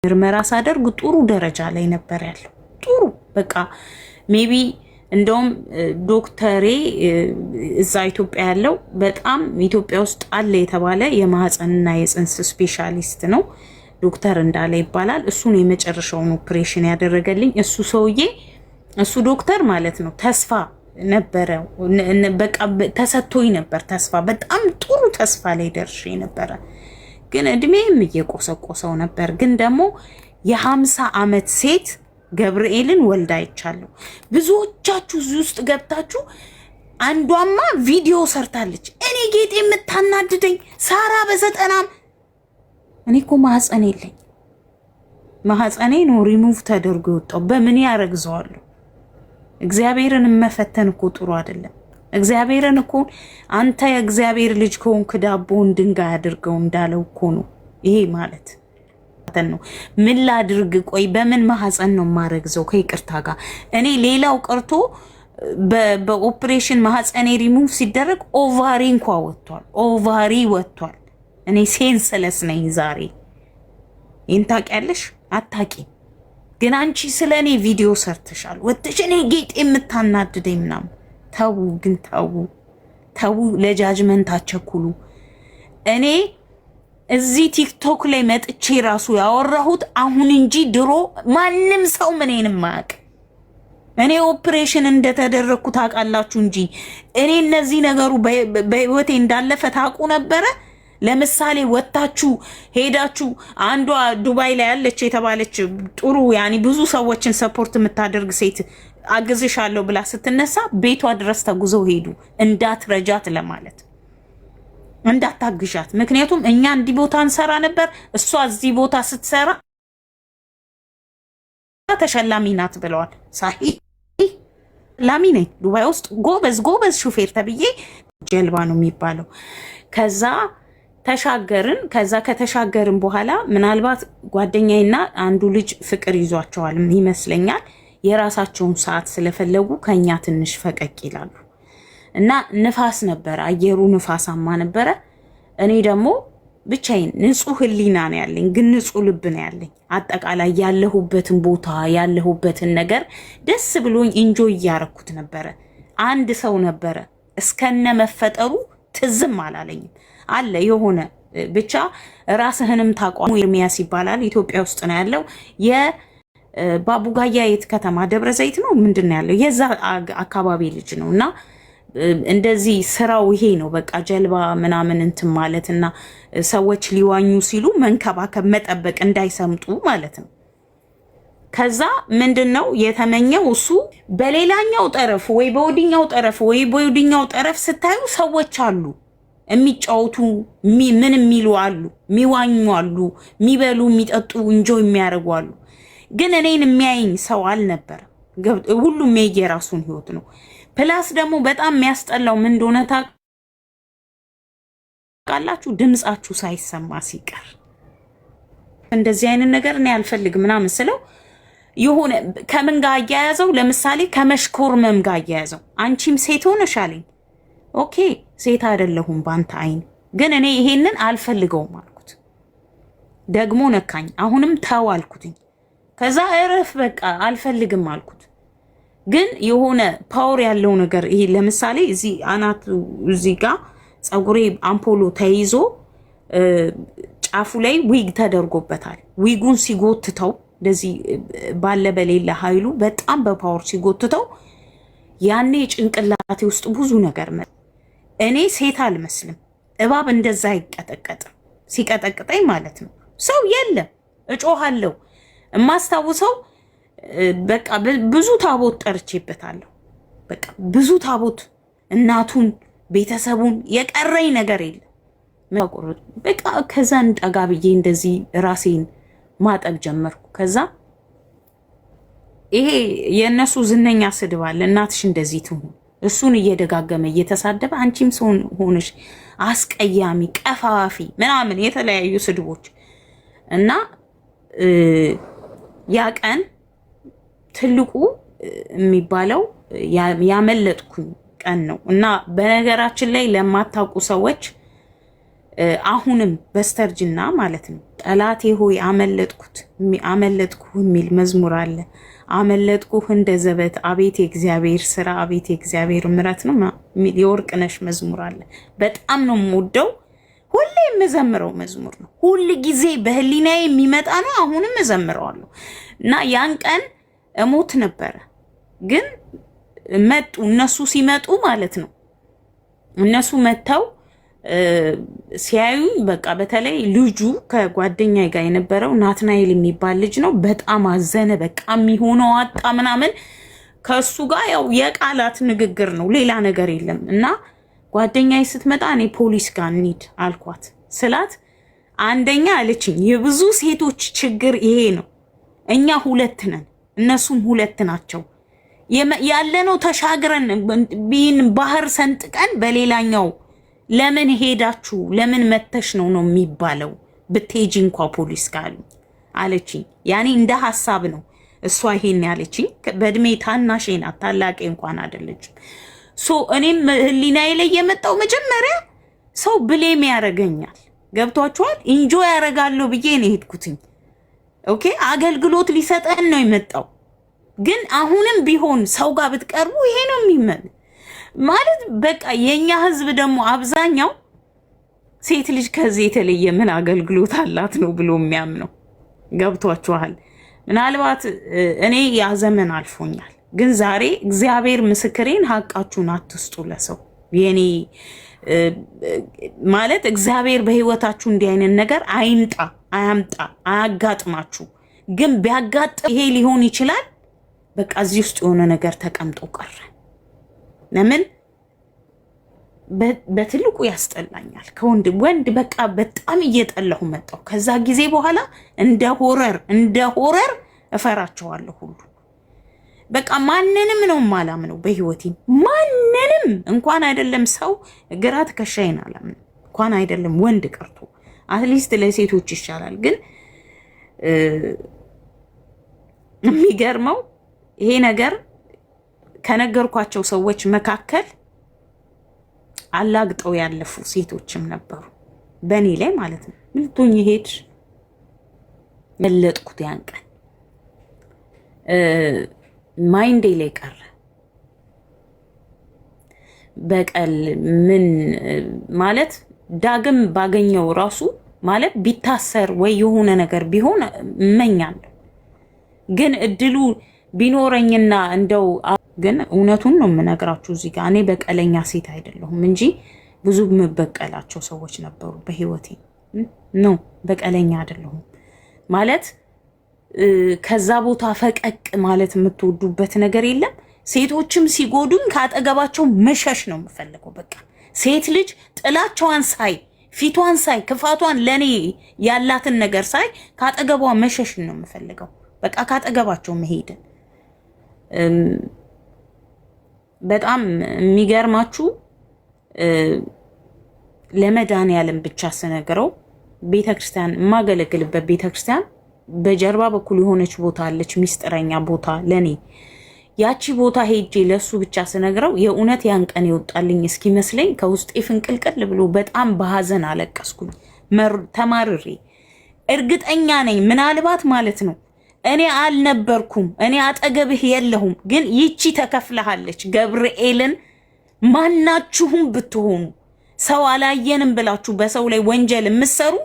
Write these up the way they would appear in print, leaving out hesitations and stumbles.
ምርመራ ሳደርግ ጥሩ ደረጃ ላይ ነበር ያለው። ጥሩ በቃ ሜቢ እንደውም ዶክተሬ እዛ ኢትዮጵያ ያለው በጣም ኢትዮጵያ ውስጥ አለ የተባለ የማህፀንና የጽንስ ስፔሻሊስት ነው። ዶክተር እንዳለ ይባላል። እሱን የመጨረሻውን ኦፕሬሽን ያደረገልኝ እሱ ሰውዬ እሱ ዶክተር ማለት ነው። ተስፋ ነበረ በቃ ተሰጥቶኝ ነበር ተስፋ። በጣም ጥሩ ተስፋ ላይ ደርሼ ነበረ። ግን እድሜም እየቆሰቆሰው ነበር። ግን ደግሞ የ50 ዓመት ሴት ገብርኤልን ወልዳ አይቻለሁ። ብዙዎቻችሁ እዚህ ውስጥ ገብታችሁ አንዷማ ቪዲዮ ሰርታለች። እኔ ጌጤ የምታናድደኝ ሳራ በ90 እኔ እኮ ማህፀን የለኝ ማህፀኔ ነው ሪሙቭ ተደርጎ የወጣው። በምን ያረግዘዋለሁ? እግዚአብሔርን መፈተን እኮ ጥሩ አይደለም። እግዚአብሔርን እኮ አንተ የእግዚአብሔር ልጅ ከሆንክ ዳቦን ድንጋይ አድርገው እንዳለው እኮ ነው። ይሄ ማለት ነው። ምን ላድርግ? ቆይ በምን ማህፀን ነው ማረግዘው? ከይቅርታ ጋር እኔ ሌላው ቀርቶ በኦፕሬሽን ማህፀኔ ሪሙቭ ሲደረግ ኦቫሪ እንኳን ወጥቷል። ኦቫሪ ወጥቷል። እኔ ሴንስለስ ነኝ ዛሬ። ይህን ታውቂያለሽ? አታውቂም። ግን አንቺ ስለ እኔ ቪዲዮ ሰርተሻል። ወጥሽ እኔ ጌጥ የምታናድደኝ ምናምን። ተው ግን ተው፣ ለጃጅመንት አቸኩሉ። እኔ እዚህ ቲክቶክ ላይ መጥቼ ራሱ ያወራሁት አሁን እንጂ ድሮ ማንም ሰው ምንም ማያውቅ። እኔ ኦፕሬሽን እንደተደረግኩ ታውቃላችሁ እንጂ እኔ እነዚህ ነገሩ በህይወቴ እንዳለፈ ታውቁ ነበረ። ለምሳሌ ወጣችሁ ሄዳችሁ አንዷ ዱባይ ላይ ያለች የተባለች ጥሩ ያኒ ብዙ ሰዎችን ሰፖርት የምታደርግ ሴት አግዝሻለሁ ብላ ስትነሳ ቤቷ ድረስ ተጉዘው ሄዱ። እንዳትረጃት ለማለት እንዳታግዣት። ምክንያቱም እኛ እንዲህ ቦታ እንሰራ ነበር፣ እሷ እዚህ ቦታ ስትሰራ ተሸላሚ ናት ብለዋል። ሳሂ ላሚ ነኝ ዱባይ ውስጥ ጎበዝ ሹፌር ተብዬ ጀልባ ነው የሚባለው። ከዛ ተሻገርን። ከዛ ከተሻገርን በኋላ ምናልባት ጓደኛዬና አንዱ ልጅ ፍቅር ይዟቸዋል ይመስለኛል። የራሳቸውን ሰዓት ስለፈለጉ ከኛ ትንሽ ፈቀቅ ይላሉ እና ንፋስ ነበረ፣ አየሩ ንፋሳማ ነበረ። እኔ ደግሞ ብቻዬን ንጹህ ህሊና ነው ያለኝ፣ ግን ንጹህ ልብ ነው ያለኝ። አጠቃላይ ያለሁበትን ቦታ ያለሁበትን ነገር ደስ ብሎኝ ኢንጆይ እያረኩት ነበረ። አንድ ሰው ነበረ እስከነ መፈጠሩ ትዝም አላለኝም። አለ የሆነ ብቻ ራስህንም ታቋሙ ኤርሚያስ ይባላል። ኢትዮጵያ ውስጥ ነው ያለው። የባቡጋያ የት ከተማ ደብረ ዘይት ነው ምንድን ነው ያለው? የዛ አካባቢ ልጅ ነው እና እንደዚህ ስራው ይሄ ነው። በቃ ጀልባ ምናምን እንትን ማለት እና ሰዎች ሊዋኙ ሲሉ መንከባከብ፣ መጠበቅ እንዳይሰምጡ ማለት ነው። ከዛ ምንድነው የተመኘው እሱ በሌላኛው ጠረፍ ወይ በወዲኛው ጠረፍ ወይ በወዲኛው ጠረፍ ስታዩ ሰዎች አሉ የሚጫወቱ ምን የሚሉ አሉ፣ የሚዋኙ አሉ፣ የሚበሉ የሚጠጡ እንጆይ የሚያደርጉ አሉ። ግን እኔን የሚያየኝ ሰው አልነበረም። ሁሉም የየራሱን ህይወት ነው። ፕላስ ደግሞ በጣም የሚያስጠላው ምን እንደሆነ ታውቃላችሁ? ድምጻችሁ ሳይሰማ ሲቀር እንደዚህ አይነት ነገር እኔ አልፈልግም ምናምን ስለው የሆነ ከምን ጋር አያያዘው፣ ለምሳሌ ከመሽኮርመም ጋር አያያዘው። አንቺም ሴት ሆነሽ አለኝ። ኦኬ ሴት አይደለሁም ባንተ አይን፣ ግን እኔ ይሄንን አልፈልገውም አልኩት። ደግሞ ነካኝ። አሁንም ተው አልኩትኝ። ከዛ እረፍ በቃ አልፈልግም አልኩት። ግን የሆነ ፓወር ያለው ነገር ይሄ ለምሳሌ እዚህ አናቱ እዚህ ጋር ፀጉሬ አምፖሎ ተይዞ ጫፉ ላይ ዊግ ተደርጎበታል። ዊጉን ሲጎትተው እንደዚህ ባለ በሌላ ኃይሉ በጣም በፓወር ሲጎትተው ያኔ ጭንቅላቴ ውስጥ ብዙ ነገር እኔ ሴት አልመስልም። እባብ እንደዛ አይቀጠቀጥም። ሲቀጠቅጠኝ ማለት ነው ሰው የለም እጮሃለሁ። የማስታውሰው በቃ ብዙ ታቦት ጠርቼበታለሁ። በቃ ብዙ ታቦት እናቱን ቤተሰቡን የቀረኝ ነገር የለም። በቃ ከዛን ጠጋ ብዬ እንደዚህ ራሴን ማጠብ ጀመርኩ። ከዛ ይሄ የእነሱ ዝነኛ ስድብ አለ፣ እናትሽ እንደዚህ ትሁን። እሱን እየደጋገመ እየተሳደበ አንቺም ሰው ሆነሽ አስቀያሚ ቀፋፊ ምናምን የተለያዩ ስድቦች እና ያ ቀን ትልቁ የሚባለው ያመለጥኩኝ ቀን ነው። እና በነገራችን ላይ ለማታውቁ ሰዎች አሁንም በስተርጅና ማለት ነው ጠላቴ ሆይ አመለጥኩህ የሚል መዝሙር አለ። አመለጥኩህ እንደ ዘበት አቤት የእግዚአብሔር ስራ አቤት የእግዚአብሔር ምሕረት ነው የሚል የወርቅነሽ መዝሙር አለ። በጣም ነው የምወደው። ሁሌ የምዘምረው መዝሙር ነው። ሁል ጊዜ በህሊናዬ የሚመጣ ነው። አሁንም እዘምረዋለሁ እና ያን ቀን እሞት ነበረ፣ ግን መጡ። እነሱ ሲመጡ ማለት ነው እነሱ መጥተው ሲያዩ በቃ በተለይ ልጁ ከጓደኛ ጋር የነበረው ናትናኤል የሚባል ልጅ ነው። በጣም አዘነ። በቃ የሚሆነው አጣ ምናምን። ከሱ ጋር ያው የቃላት ንግግር ነው፣ ሌላ ነገር የለም። እና ጓደኛዬ ስትመጣ እኔ ፖሊስ ጋር እንሂድ አልኳት ስላት፣ አንደኛ አለችኝ የብዙ ሴቶች ችግር ይሄ ነው። እኛ 2 ነን፣ እነሱም 2 ናቸው ያለነው። ተሻግረን ቢን ባህር ሰንጥቀን በሌላኛው ለምን ሄዳችሁ ለምን መተሽ ነው የሚባለው። ብትሄጂ እንኳ ፖሊስ ጋር አለችኝ። ያኔ እንደ ሐሳብ ነው እሷ ይሄን ያለችኝ። በእድሜ ታናሼ ናት፣ ታላቄ እንኳን አይደለችም። እኔም ህሊናዬ ላይ የመጣው መጀመሪያ ሰው ብሌም ያረገኛል። ገብቷችኋል? ኢንጆይ ያረጋለሁ ብዬ ነው ሄድኩትኝ። ኦኬ አገልግሎት ሊሰጠን ነው የመጣው። ግን አሁንም ቢሆን ሰው ጋር ብትቀርቡ ይሄ ነው የሚመን ማለት በቃ የኛ ህዝብ ደግሞ አብዛኛው ሴት ልጅ ከዚህ የተለየ ምን አገልግሎት አላት ነው ብሎ የሚያምነው። ገብቷችኋል? ምናልባት እኔ ያ ዘመን አልፎኛል። ግን ዛሬ እግዚአብሔር ምስክሬን ሀቃችሁን አትስጡ ለሰው። የኔ ማለት እግዚአብሔር በህይወታችሁ እንዲህ አይነት ነገር አይምጣ፣ አያምጣ፣ አያጋጥማችሁ። ግን ቢያጋጥም ይሄ ሊሆን ይችላል። በቃ እዚህ ውስጥ የሆነ ነገር ተቀምጦ ቀረ። ለምን በትልቁ ያስጠላኛል። ወንድ በቃ በጣም እየጠላሁ መጣሁ። ከዛ ጊዜ በኋላ እንደ ሆረር እፈራቸዋለሁ ሁሉ። በቃ ማንንም ነው ማላምነው በህይወቴ። ማንንም እንኳን አይደለም ሰው ግራ ትከሻይን አላምነው፣ እንኳን አይደለም ወንድ ቀርቶ አትሊስት ለሴቶች ይሻላል። ግን የሚገርመው ይሄ ነገር ከነገርኳቸው ሰዎች መካከል አላግጠው ያለፉ ሴቶችም ነበሩ፣ በእኔ ላይ ማለት ነው። ምልቶኝ ሄድ መለጥኩት። ያን ቀን ማይንዴ ላይ ቀረ። በቀል ምን ማለት ዳግም ባገኘው ራሱ ማለት ቢታሰር ወይ የሆነ ነገር ቢሆን እመኛለሁ። ግን እድሉ ቢኖረኝና እንደው ግን እውነቱን ነው የምነግራችሁ እዚህ ጋር እኔ በቀለኛ ሴት አይደለሁም እንጂ ብዙ የምበቀላቸው ሰዎች ነበሩ በህይወቴ። ነው በቀለኛ አይደለሁም ማለት ከዛ ቦታ ፈቀቅ ማለት የምትወዱበት ነገር የለም። ሴቶችም ሲጎዱኝ ካጠገባቸው መሸሽ ነው የምፈልገው። በቃ ሴት ልጅ ጥላቸዋን ሳይ፣ ፊቷን ሳይ፣ ክፋቷን ለኔ ያላትን ነገር ሳይ ካጠገቧ መሸሽ ነው የምፈልገው። በቃ ካጠገባቸው መሄድን በጣም የሚገርማችሁ ለመድኃኒዓለም ብቻ ስነግረው ቤተክርስቲያን የማገለግልበት ቤተክርስቲያን በጀርባ በኩል የሆነች ቦታ አለች፣ ሚስጥረኛ ቦታ ለኔ። ያቺ ቦታ ሄጄ ለሱ ብቻ ስነግረው የእውነት ያን ቀን ይወጣልኝ እስኪመስለኝ ከውስጤ ፍንቅልቅል ብሎ በጣም በሐዘን አለቀስኩኝ። ተማርሬ እርግጠኛ ነኝ ምናልባት ማለት ነው እኔ አልነበርኩም፣ እኔ አጠገብህ የለሁም። ግን ይቺ ተከፍለሃለች። ገብርኤልን ማናችሁም ብትሆኑ ሰው አላየንም ብላችሁ በሰው ላይ ወንጀል የምትሰሩ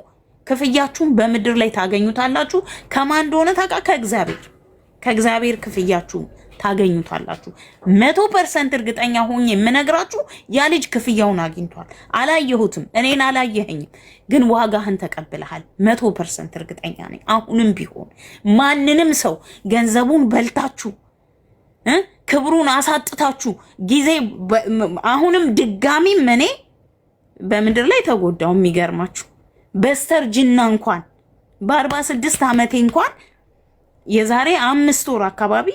ክፍያችሁን በምድር ላይ ታገኙታላችሁ። ከማን እንደሆነ ከእግዚአብሔር ክፍያችሁን ታገኙታላችሁ። 100% እርግጠኛ ሆኜ የምነግራችሁ ያ ልጅ ክፍያውን አግኝቷል። አላየሁትም፣ እኔን አላየኸኝም፣ ግን ዋጋህን ተቀብለሃል። 100% እርግጠኛ ነኝ። አሁንም ቢሆን ማንንም ሰው ገንዘቡን በልታችሁ ክብሩን አሳጥታችሁ ጊዜ አሁንም ድጋሚም እኔ በምድር ላይ ተጎዳው። የሚገርማችሁ በስተርጅና እንኳን በ46 ዓመቴ እንኳን የዛሬ 5 ወር አካባቢ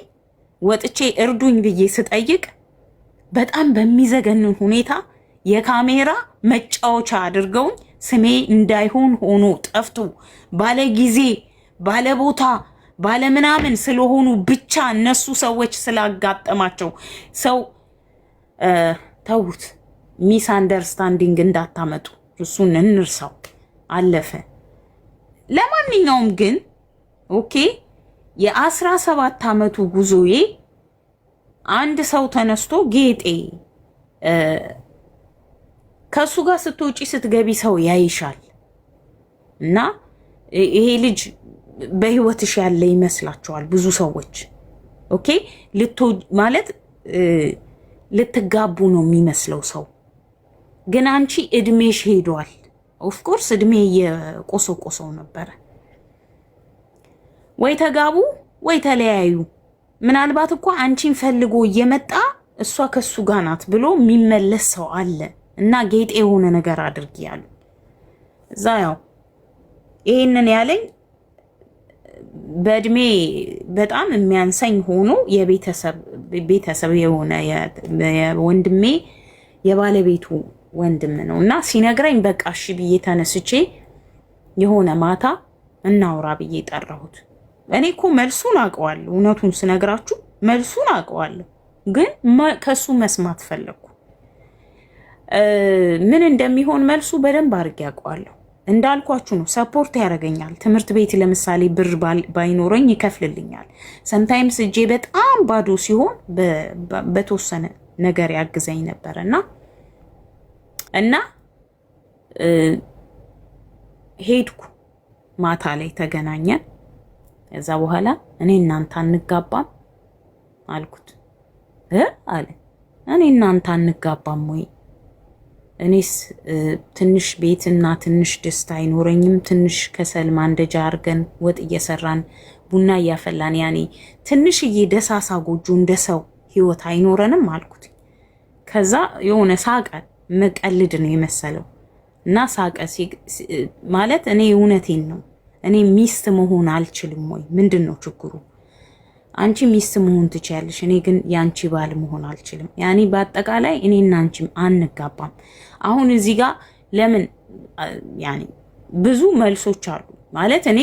ወጥቼ እርዱኝ ብዬ ስጠይቅ በጣም በሚዘገንን ሁኔታ የካሜራ መጫወቻ አድርገውኝ ስሜ እንዳይሆን ሆኖ ጠፍቶ ባለ ጊዜ ባለ ቦታ ባለ ምናምን ስለሆኑ ብቻ እነሱ ሰዎች ስላጋጠማቸው ሰው ተውት፣ ሚስ አንደርስታንዲንግ እንዳታመጡ። እሱን እንርሳው፣ አለፈ። ለማንኛውም ግን ኦኬ የ17 ዓመቱ ጉዞዬ አንድ ሰው ተነስቶ ጌጤ ከሱ ጋር ስትወጪ ስትገቢ ሰው ያይሻል እና ይሄ ልጅ በህይወትሽ ያለ ይመስላችኋል ብዙ ሰዎች። ኦኬ ማለት ልትጋቡ ነው የሚመስለው ሰው፣ ግን አንቺ እድሜሽ ሄዷል። ኦፍ ኮርስ እድሜ የቆሰቆሰው ነበረ። ወይ ተጋቡ ወይ ተለያዩ። ምናልባት እኮ አንቺን ፈልጎ እየመጣ እሷ ከሱ ጋር ናት ብሎ የሚመለስ ሰው አለ እና ጌጤ የሆነ ነገር አድርጊ ያሉ እዛ ያው ይሄንን ያለኝ በእድሜ በጣም የሚያንሰኝ ሆኖ የቤተሰብ የሆነ ወንድሜ የባለቤቱ ወንድም ነው እና ሲነግረኝ በቃ እሺ ብዬ ተነስቼ የሆነ ማታ እናውራ ብዬ ጠራሁት። እኔ እኮ መልሱን አውቀዋለሁ፣ እውነቱን ስነግራችሁ መልሱን አውቀዋለሁ፣ ግን ከሱ መስማት ፈለግኩ። ምን እንደሚሆን መልሱ በደንብ አድርጌ አውቀዋለሁ። እንዳልኳችሁ ነው፣ ሰፖርት ያደርገኛል። ትምህርት ቤት ለምሳሌ ብር ባይኖረኝ ይከፍልልኛል። ሰምታይምስ እጄ በጣም ባዶ ሲሆን በተወሰነ ነገር ያግዘኝ ነበር እና ሄድኩ። ማታ ላይ ተገናኘን። ከዛ በኋላ እኔ እናንተ አንጋባም አልኩት። አለ እኔ እናንተ አንጋባም ወይ? እኔስ ትንሽ ቤትና ትንሽ ደስታ አይኖረኝም? ትንሽ ከሰል ማንደጃ አርገን ወጥ እየሰራን ቡና እያፈላን ያኔ ትንሽዬ ደሳሳ ጎጆ እንደሰው ህይወት አይኖረንም አልኩት። ከዛ የሆነ ሳቀ። መቀልድ ነው የመሰለው እና ሳቀ። ማለት እኔ እውነቴን ነው፣ እኔ ሚስት መሆን አልችልም ወይ? ምንድን ነው ችግሩ? አንቺ ሚስት መሆን ትችያለሽ፣ እኔ ግን ያንቺ ባል መሆን አልችልም። ያኔ በአጠቃላይ እኔና አንቺም አንጋባም። አሁን እዚህ ጋር ለምን ያኔ ብዙ መልሶች አሉ። ማለት እኔ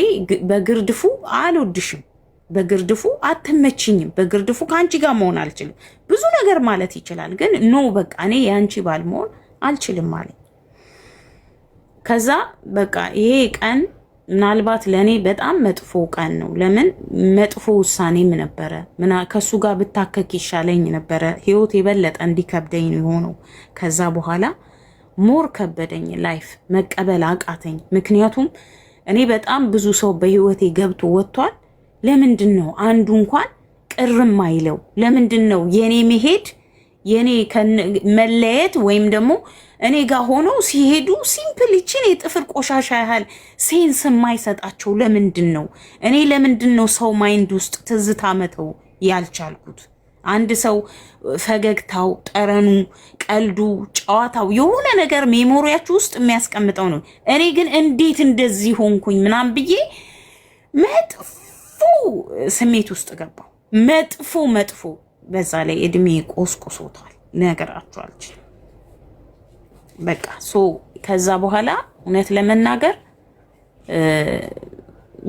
በግርድፉ አልወድሽም፣ በግርድፉ አትመችኝም፣ በግርድፉ ከአንቺ ጋር መሆን አልችልም፣ ብዙ ነገር ማለት ይችላል። ግን ኖ በቃ እኔ ያንቺ ባል መሆን አልችልም ማለት። ከዛ በቃ ይሄ ቀን ምናልባት ለኔ በጣም መጥፎ ቀን ነው። ለምን መጥፎ ውሳኔም ነበረ። ከሱ ጋር ብታከክ ይሻለኝ ነበረ። ህይወት የበለጠ እንዲከብደኝ ነው የሆነው። ከዛ በኋላ ሞር ከበደኝ። ላይፍ መቀበል አቃተኝ። ምክንያቱም እኔ በጣም ብዙ ሰው በህይወቴ ገብቶ ወጥቷል። ለምንድን ነው አንዱ እንኳን ቅርም አይለው? ለምንድን ነው የኔ መሄድ የኔ መለየት ወይም ደግሞ እኔ ጋር ሆኖ ሲሄዱ ሲምፕል ይችን የጥፍር ቆሻሻ ያህል ሴንስ የማይሰጣቸው? ለምንድን ነው እኔ ለምንድን ነው ሰው ማይንድ ውስጥ ትዝታ መተው ያልቻልኩት? አንድ ሰው ፈገግታው፣ ጠረኑ፣ ቀልዱ፣ ጨዋታው የሆነ ነገር ሜሞሪያችሁ ውስጥ የሚያስቀምጠው ነው። እኔ ግን እንዴት እንደዚህ ሆንኩኝ ምናምን ብዬ መጥፎ ስሜት ውስጥ ገባው። መጥፎ በዛ ላይ እድሜ ቆስቆሶታል። ነገራችሁ አልችልም። በቃ ከዛ በኋላ እውነት ለመናገር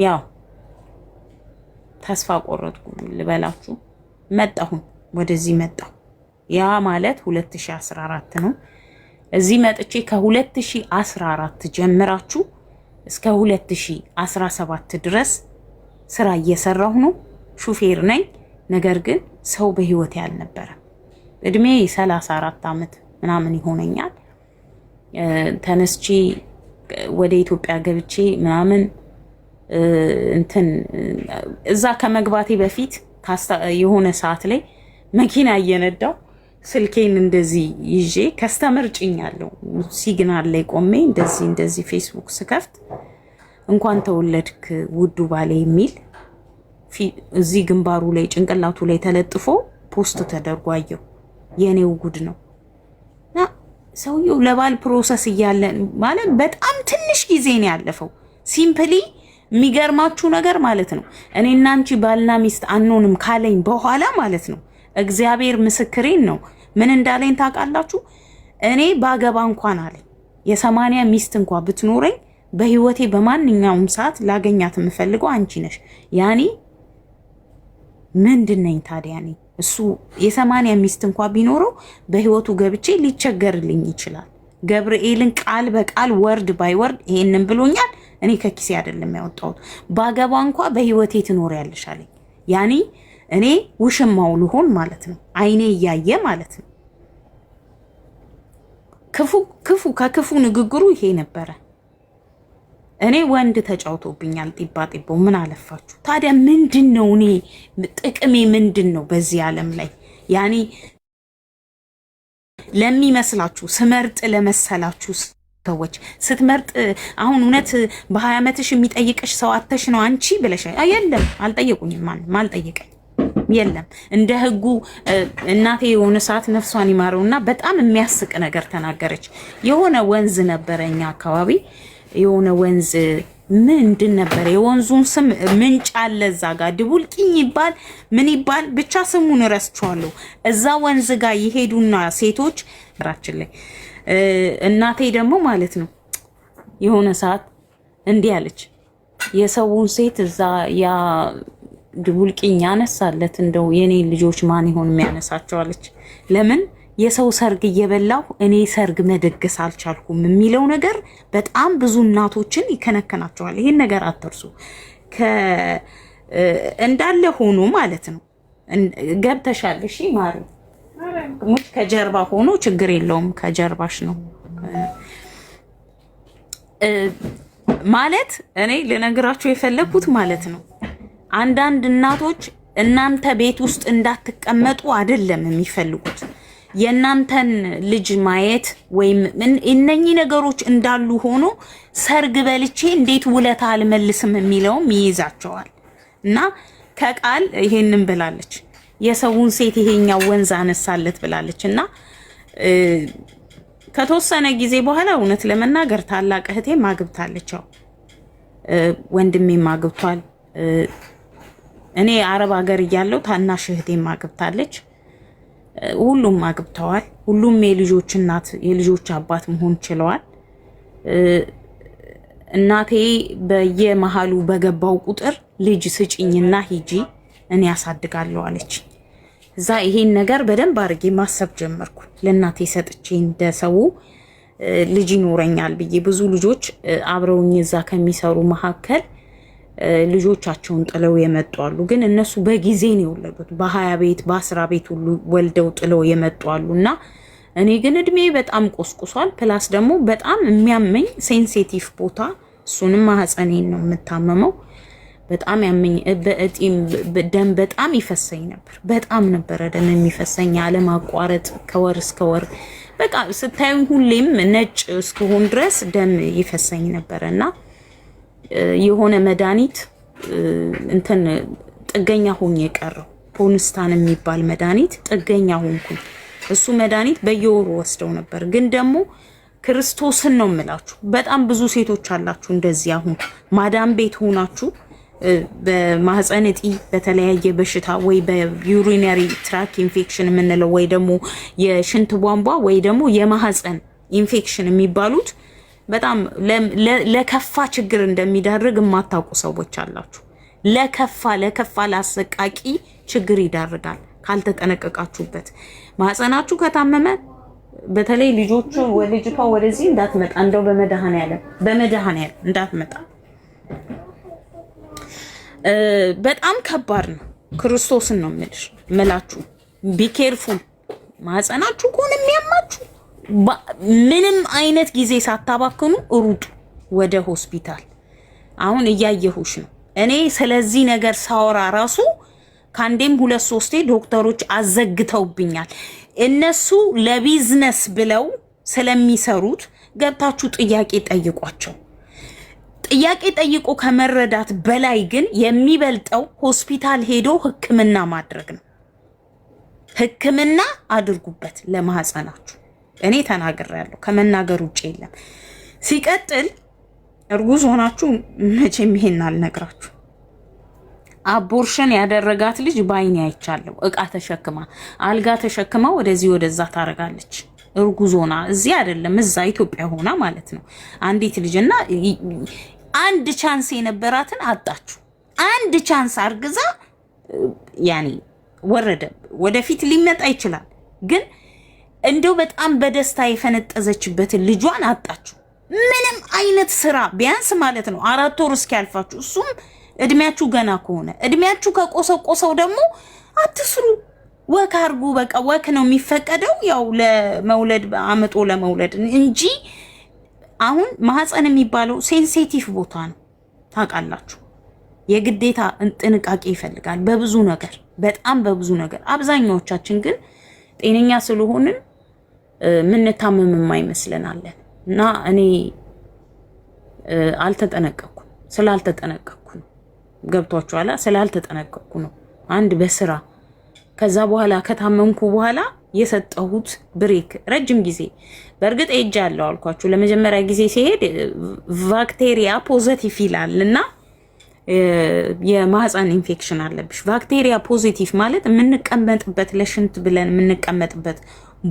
ያው ተስፋ ቆረጥኩ ልበላችሁ። ወደዚህ መጣሁ። ያ ማለት 2014 ነው። እዚህ መጥቼ ከ2014 ጀምራችሁ እስከ 2017 ድረስ ስራ እየሰራሁ ነው። ሹፌር ነኝ። ነገር ግን ሰው በህይወት ያልነበረ እድሜ 34 ዓመት ምናምን ይሆነኛል። ተነስቼ ወደ ኢትዮጵያ ገብቼ ምናምን እዛ ከመግባቴ በፊት የሆነ ሰዓት ላይ መኪና እየነዳው ስልኬን እንደዚህ ይዤ ከስተመር ጭኛለሁ። ሲግናል ላይ ቆሜ እንደዚህ ፌስቡክ ስከፍት እንኳን ተወለድክ ውዱ ባሌ የሚል እዚህ ግንባሩ ላይ ጭንቅላቱ ላይ ተለጥፎ ፖስት ተደርጎ አየሁ። የኔው ጉድ ነው። ሰውየው ለባል ፕሮሰስ እያለ ማለት በጣም ትንሽ ጊዜ ነው ያለፈው። ሲምፕሊ የሚገርማችሁ ነገር ማለት ነው እኔና አንቺ ባልና ሚስት አንሆንም ካለኝ በኋላ ማለት ነው እግዚአብሔር ምስክሬን ነው ምን እንዳለኝ ታውቃላችሁ? እኔ ባገባ እንኳን አለኝ የ80 ሚስት እንኳን ብትኖረኝ በህይወቴ በማንኛውም ሰዓት ላገኛት የምፈልገው አንቺ ነሽ። ያኔ ምንድነኝ ታዲያ? እኔ እሱ የ80 ሚስት እንኳን ቢኖረው በህይወቱ ገብቼ ሊቸገርልኝ ይችላል። ገብርኤልን ቃል በቃል ወርድ ባይ ወርድ ይሄንን ብሎኛል። እኔ ከኪሴ አይደለም ያወጣሁት። ባገባ እንኳን በህይወቴ ትኖሪያለሽ አለኝ። ያኒ እኔ ውሽማው ልሆን ማለት ነው፣ አይኔ እያየ ማለት ነው። ክፉ ከክፉ ንግግሩ ይሄ ነበረ። እኔ ወንድ ተጫውቶብኛል ጢባ ጢቦ ምን አለፋችሁ ታዲያ? ምንድነው እኔ ጥቅሜ ምንድነው በዚህ ዓለም ላይ? ያኒ ለሚመስላችሁ ስመርጥ ለመሰላችሁ ሰዎች ስትመርጥ አሁን እውነት በ20 ዓመትሽ የሚጠይቅሽ ሰው አተሽ ነው አንቺ ብለሽ የለም። አልጠየቁኝም፣ ማንም አልጠየቀኝ የለም። እንደ ህጉ እናቴ የሆነ ሰዓት ነፍሷን ይማረውና በጣም የሚያስቅ ነገር ተናገረች። የሆነ ወንዝ ነበረኛ አካባቢ የሆነ ወንዝ ምንድን ነበር የወንዙን ስም ምንጭ አለ እዛ ጋር ድቡልቂኝ ይባል ምን ይባል ብቻ ስሙን ረስቸዋለሁ። እዛ ወንዝ ጋር ይሄዱና ሴቶች ራችን ላይ እናቴ ደግሞ ማለት ነው የሆነ ሰዓት እንዲህ አለች፣ የሰውን ሴት እዛ ያ ድቡልቂኝ ያነሳለት እንደው የኔ ልጆች ማን ይሆን የሚያነሳቸው አለች። ለምን የሰው ሰርግ እየበላሁ እኔ ሰርግ መደገስ አልቻልኩም የሚለው ነገር በጣም ብዙ እናቶችን ይከነከናቸዋል። ይሄን ነገር አትርሱ። እንዳለ ሆኖ ማለት ነው ገብተሻል። እሺ ማሪ ሙት ከጀርባ ሆኖ ችግር የለውም ከጀርባሽ ነው ማለት እኔ ልነግራችሁ የፈለኩት ማለት ነው። አንዳንድ እናቶች እናንተ ቤት ውስጥ እንዳትቀመጡ አይደለም የሚፈልጉት የእናንተን ልጅ ማየት ወይም እነኚህ ነገሮች እንዳሉ ሆኖ ሰርግ በልቼ እንዴት ውለታ አልመልስም የሚለውም ይይዛቸዋል። እና ከቃል ይሄንን ብላለች፣ የሰውን ሴት ይሄኛው ወንዝ አነሳለት ብላለች። እና ከተወሰነ ጊዜ በኋላ እውነት ለመናገር ታላቅ እህቴ ማግብታለች፣ ወንድሜ ማግብቷል። እኔ አረብ ሀገር እያለሁ ታናሽ እህቴ ማግብታለች። ሁሉም አግብተዋል። ሁሉም የልጆች እናት የልጆች አባት መሆን ችለዋል። እናቴ በየመሃሉ በገባው ቁጥር ልጅ ስጭኝና ሂጂ እኔ ያሳድጋለሁ አለች። እዛ ይሄን ነገር በደንብ አድርጌ ማሰብ ጀመርኩ። ለእናቴ ሰጥቼ እንደሰው ልጅ ይኖረኛል ብዬ ብዙ ልጆች አብረውኝ እዛ ከሚሰሩ መካከል ልጆቻቸውን ጥለው የመጡ አሉ። ግን እነሱ በጊዜ ነው የወለዱት። በ20 ቤት በ10 ቤት ሁሉ ወልደው ጥለው የመጡ አሉና እኔ ግን እድሜ በጣም ቆስቁሷል። ፕላስ ደግሞ በጣም የሚያመኝ ሴንሲቲቭ ቦታ እሱንም ማህፀኔን ነው የምታመመው። በጣም ያመኝ በእጢም ደም በጣም ይፈሰኝ ነበር። በጣም ነበረ ደም የሚፈሰኝ ያለ ማቋረጥ ከወር እስከ ወር በቃ ስታዩ ሁሌም ነጭ እስከሆን ድረስ ደም ይፈሰኝ ነበርና የሆነ መድኃኒት እንትን ጥገኛ ሆኜ የቀረው ፖንስታን የሚባል መድኃኒት ጥገኛ ሆንኩኝ። እሱ መድኃኒት በየወሩ ወስደው ነበር። ግን ደግሞ ክርስቶስን ነው የምላችሁ በጣም ብዙ ሴቶች አላችሁ እንደዚህ አሁን ማዳም ቤት ሆናችሁ በማህፀን እጢ በተለያየ በሽታ ወይ በዩሪነሪ ትራክ ኢንፌክሽን የምንለው ወይ ደግሞ የሽንት ቧንቧ ወይ ደግሞ የማህፀን ኢንፌክሽን የሚባሉት በጣም ለከፋ ችግር እንደሚዳርግ የማታውቁ ሰዎች አላችሁ። ለከፋ ለአሰቃቂ ችግር ይዳርጋል ካልተጠነቀቃችሁበት። ማህፀናችሁ ከታመመ በተለይ ልጆቹ ልጅቷ ወደዚህ እንዳትመጣ እንደው በመድኃኔዓለም እንዳትመጣ። በጣም ከባድ ነው። ክርስቶስን ነው የምላችሁ። ቢኬርፉል ማህፀናችሁ ከሆነ የሚያማችሁ ምንም አይነት ጊዜ ሳታባክኑ ሩጡ ወደ ሆስፒታል። አሁን እያየሁሽ ነው። እኔ ስለዚህ ነገር ሳወራ ራሱ ካንዴም 2-3 ዶክተሮች አዘግተውብኛል። እነሱ ለቢዝነስ ብለው ስለሚሰሩት ገብታችሁ ጥያቄ ጠይቋቸው። ጥያቄ ጠይቆ ከመረዳት በላይ ግን የሚበልጠው ሆስፒታል ሄዶ ሕክምና ማድረግ ነው። ሕክምና አድርጉበት ለማህፀናችሁ። እኔ ተናግሬያለሁ፣ ከመናገር ውጭ የለም። ሲቀጥል እርጉዝ ሆናችሁ መቼም ይሄን አልነግራችሁ። አቦርሽን ያደረጋት ልጅ ባይኔ አይቻለሁ። እቃ ተሸክማ አልጋ ተሸክማ ወደዚህ ወደዛ ታረጋለች። እርጉዝ ሆና እዚህ አይደለም እዛ ኢትዮጵያ ሆና ማለት ነው። አንዲት ልጅና አንድ ቻንስ የነበራትን አጣችሁ። አንድ ቻንስ አርግዛ ያኔ ወረደ። ወደፊት ሊመጣ ይችላል ግን እንደው በጣም በደስታ የፈነጠዘችበት ልጇን አጣችሁ። ምንም አይነት ስራ ቢያንስ ማለት ነው 4 ወር እስኪያልፋችሁ፣ እሱም እድሜያችሁ ገና ከሆነ እድሜያችሁ ከቆሰቆሰው ደግሞ አትስሩ። ወክ አርጉ። በቃ ወክ ነው የሚፈቀደው ያው ለመውለድ አመጦ ለመውለድ እንጂ አሁን ማህፀን የሚባለው ሴንሲቲቭ ቦታ ነው ታውቃላችሁ። የግዴታ ጥንቃቄ ይፈልጋል በብዙ ነገር፣ በጣም በብዙ ነገር። አብዛኛዎቻችን ግን ጤነኛ ስለሆንን ምንታመም የማይመስለናለን እና እኔ አልተጠነቀቅኩም። ስላልተጠነቀቅኩ ነው። ገብቷችኋል? ስላልተጠነቀቅኩ ነው። አንድ በስራ ከዛ በኋላ ከታመምኩ በኋላ የሰጠሁት ብሬክ ረጅም ጊዜ በእርግጥ ሄጃለሁ አልኳችሁ። ለመጀመሪያ ጊዜ ሲሄድ ባክቴሪያ ፖዚቲቭ ይላል እና የማህፀን ኢንፌክሽን አለብሽ። ባክቴሪያ ፖዚቲቭ ማለት የምንቀመጥበት ለሽንት ብለን የምንቀመጥበት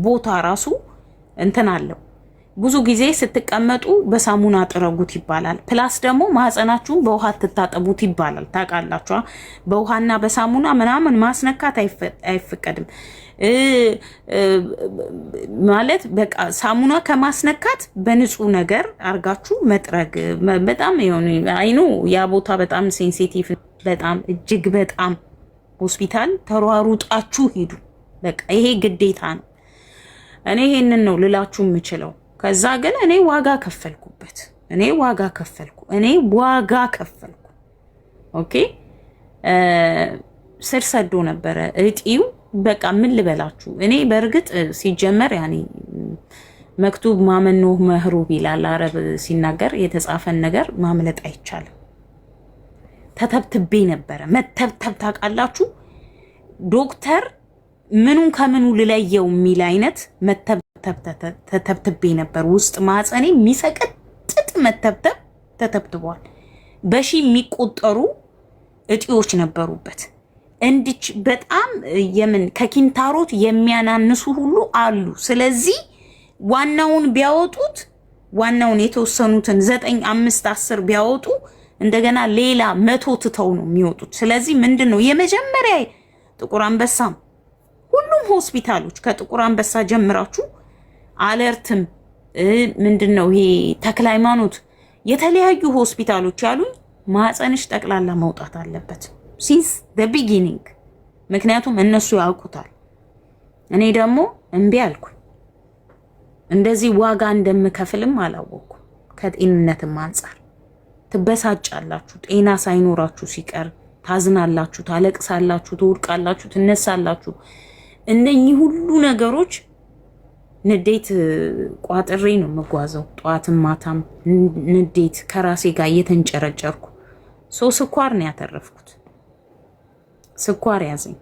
ቦታ ራሱ እንትን አለው። ብዙ ጊዜ ስትቀመጡ በሳሙና ጥረጉት ይባላል። ፕላስ ደግሞ ማህፀናችሁን በውሃ ትታጠቡት ይባላል። ታውቃላችሁ፣ በውሃና በሳሙና ምናምን ማስነካት አይፈቀድም። ማለት በቃ ሳሙና ከማስነካት በንጹህ ነገር አርጋችሁ መጥረግ። በጣም ይሁን አይኑ ያ ቦታ በጣም ሴንሲቲቭ፣ በጣም እጅግ በጣም ሆስፒታል ተሯሩጣችሁ ሂዱ። በቃ ይሄ ግዴታ ነው። እኔ ይሄንን ነው ልላችሁ የምችለው። ከዛ ግን እኔ ዋጋ ከፈልኩበት። እኔ ዋጋ ከፈልኩ። ኦኬ ስር ሰዶ ነበረ እጢው። በቃ ምን ልበላችሁ። እኔ በእርግጥ ሲጀመር ያኔ መክቱብ ማመን ነው መህሩብ ይላል አረብ ሲናገር፣ የተጻፈን ነገር ማምለጥ አይቻልም። ተተብትቤ ነበረ። መተብተብ ታውቃላችሁ። ዶክተር ምኑን ከምኑ ልለየው የሚል አይነት ተተብትቤ ነበር። ውስጥ ማህፀኔ የሚሰቀጥጥ መተብተብ ተተብትቧል። በሺ የሚቆጠሩ እጢዎች ነበሩበት። እንድች በጣም የምን ከኪንታሮት የሚያናንሱ ሁሉ አሉ። ስለዚህ ዋናውን ቢያወጡት ዋናውን የተወሰኑትን 9 5 10 ቢያወጡ እንደገና ሌላ 100 ትተው ነው የሚወጡት። ስለዚህ ምንድነው የመጀመሪያ ጥቁር አንበሳም ሁሉም ሆስፒታሎች ከጥቁር አንበሳ ጀምራችሁ አለርትም ምንድነው ይሄ ተክለ ሃይማኖት የተለያዩ ሆስፒታሎች ያሉኝ ማህፀንሽ ጠቅላላ መውጣት አለበት ሲንስ the beginning። ምክንያቱም እነሱ ያውቁታል። እኔ ደግሞ እምቢ አልኩ። እንደዚህ ዋጋ እንደምከፍልም አላወቅኩ። ከጤንነትም አንፃር ትበሳጫላችሁ። ጤና ሳይኖራችሁ ሲቀር ታዝናላችሁ፣ ታለቅሳላችሁ፣ ትወድቃላችሁ፣ ትነሳላችሁ። እነኚህ ሁሉ ነገሮች ንዴት ቋጥሬ ነው የምጓዘው። ጧትም ማታም ንዴት ከራሴ ጋር እየተንጨረጨርኩ ስኳር ነው ያተረፍኩት። ስኳር ያዘኝ።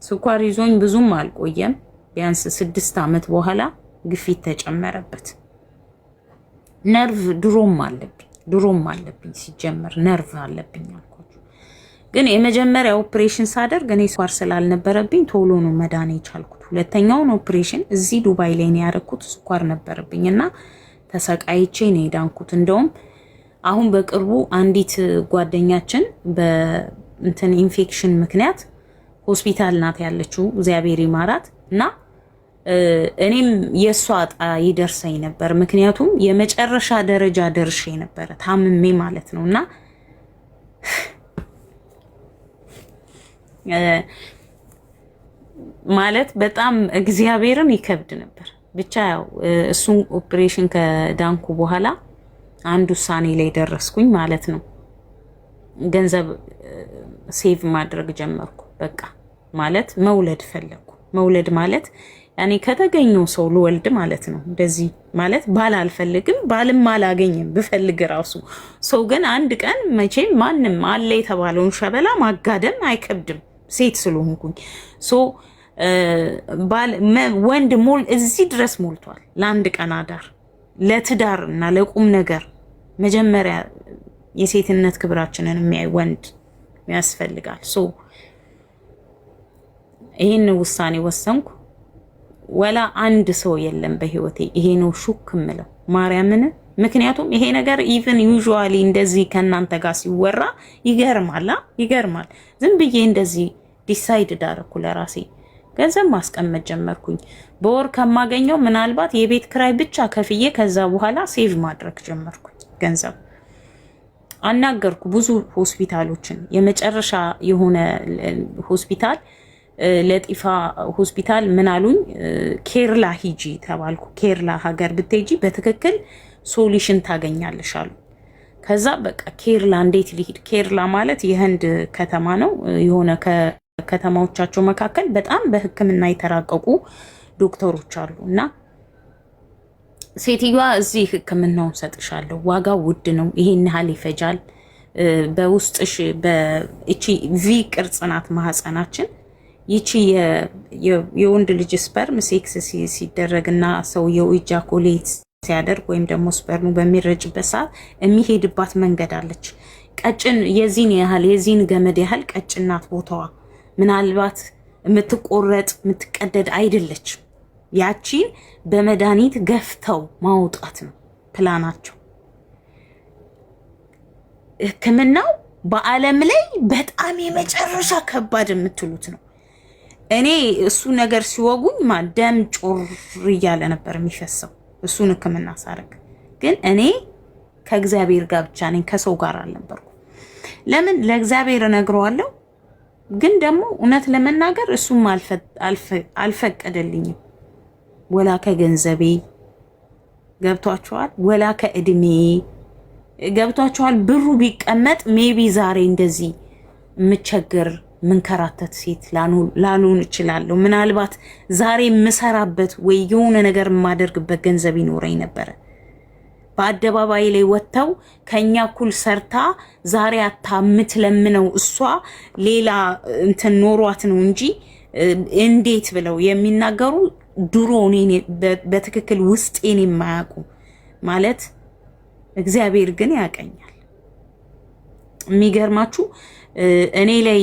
ስኳር ይዞኝ ብዙም አልቆየም። ቢያንስ 6 ዓመት በኋላ ግፊት ተጨመረበት። ነርቭ ድሮም አለብኝ ሲጀመር ነርቭ አለብኝ አልኳችሁ። ግን የመጀመሪያ ኦፕሬሽን ሳደርግ እኔ ስኳር ስላልነበረብኝ ቶሎ ነው መዳን የቻልኩት። ሁለተኛውን ኦፕሬሽን እዚህ ዱባይ ላይ ነው ያደረኩት። ስኳር ነበረብኝና ተሰቃይቼ ነው የዳንኩት። እንደውም አሁን በቅርቡ አንዲት ጓደኛችን በእንትን ኢንፌክሽን ምክንያት ሆስፒታል ናት ያለችው፣ እግዚአብሔር ይማራት እና እኔም የሷ አጣ ይደርሰኝ ነበር። ምክንያቱም የመጨረሻ ደረጃ ደርሼ ነበር ታምሜ ማለት ነውና ማለት በጣም እግዚአብሔርን ይከብድ ነበር። ብቻ ያው እሱን ኦፕሬሽን ከዳንኩ በኋላ አንድ ውሳኔ ላይ ደረስኩኝ ማለት ነው። ገንዘብ ሴቭ ማድረግ ጀመርኩ። በቃ ማለት መውለድ ፈለኩ። መውለድ ማለት ያኔ ከተገኘው ሰው ልወልድ ማለት ነው። እንደዚህ ማለት ባል አልፈልግም፣ ባልም አላገኝም ብፈልግ ራሱ ሰው ግን አንድ ቀን መቼም ማንም አለ የተባለውን ሸበላ ማጋደም አይከብድም ሴት ስለሆንኩኝ። ባል ወንድ እዚህ ድረስ ሞልቷል። ለአንድ ቀን አዳር ለትዳር እና ለቁም ነገር መጀመሪያ የሴትነት ክብራችንን የሚያይ ወንድ ያስፈልጋል። ይሄን ውሳኔ ወሰንኩ። ወላ አንድ ሰው የለም በህይወቴ ይሄ ነው ሹክ ምለው ማርያምን። ምክንያቱም ይሄ ነገር ኢቭን ዩዥዋሊ እንደዚህ ከናንተ ጋር ሲወራ ይገርማል። ዝም ብዬ እንደዚህ ዲሳይድ ዳርኩ ለራሴ። ገንዘብ ማስቀመጥ ጀመርኩኝ። በወር ከማገኘው ምናልባት የቤት ክራይ ብቻ ከፍዬ ከዛ በኋላ ሴቭ ማድረግ ጀመርኩኝ ገንዘብ። አናገርኩ ብዙ ሆስፒታሎችን። የመጨረሻ የሆነ ሆስፒታል ለጢፋ ሆስፒታል ምን አሉኝ፣ ኬርላ ሂጂ ተባልኩ። ኬርላ ሀገር ብትሄጂ በትክክል ሶሉሽን ታገኛለሽ አሉ። ከዛ በቃ ኬርላ እንዴት ሊሄድ? ኬርላ ማለት የህንድ ከተማ ነው። የሆነ ከከተማዎቻቸው መካከል በጣም በሕክምና የተራቀቁ ዶክተሮች አሉ። እና ሴትዮዋ እዚህ ሕክምናውን ሰጥሻለሁ፣ ዋጋው ውድ ነው፣ ይሄን ያህል ይፈጃል፣ በውስጥሽ በእቺ ቪ ቅርጽ ናት ማህፀናችን። ይቺ የወንድ ልጅ ስፐርም ሴክስ ሲደረግና ሰውየው ኢጃኩሌት ሲያደርግ ወይም ደግሞ ስፐርሙ በሚረጭበት ሰዓት የሚሄድባት መንገድ አለች። ቀጭን የዚህን ያህል የዚህን ገመድ ያህል ቀጭን ናት ቦታዋ። ምናልባት የምትቆረጥ የምትቀደድ አይደለች። ያቺን በመድኃኒት ገፍተው ማውጣት ነው ፕላናቸው። ህክምናው በዓለም ላይ በጣም የመጨረሻ ከባድ የምትሉት ነው። እኔ እሱ ነገር ሲወጉኝ ደም ጮር እያለ ነበር የሚፈሰው እሱን ህክምና ሳረግ። ግን እኔ ከእግዚአብሔር ጋር ብቻ ነኝ፣ ከሰው ጋር አልነበርኩ። ለምን ለእግዚአብሔር እነግረዋለሁ፣ ግን ደግሞ እውነት ለመናገር እሱም አልፈቀደልኝም። ወላ ከገንዘቤ ገብቷቸዋል፣ ወላ ከእድሜ ገብቷቸዋል። ብሩ ቢቀመጥ ሜቢ ዛሬ እንደዚህ የምቸገር ምንከራተት ሴት ላልሆን እችላለሁ። ምናልባት ዛሬ የምሰራበት ወይ የሆነ ነገር የማደርግበት ገንዘብ ይኖረኝ ነበረ። በአደባባይ ላይ ወጥተው ከኛ እኩል ሰርታ ዛሬ አታ የምትለምነው እሷ ሌላ እንትን ኖሯት ነው እንጂ እንዴት ብለው የሚናገሩ ድሮ እኔን በትክክል ውስጤን የማያውቁ ማለት እግዚአብሔር ግን ያቀኛል። የሚገርማችሁ እኔ ላይ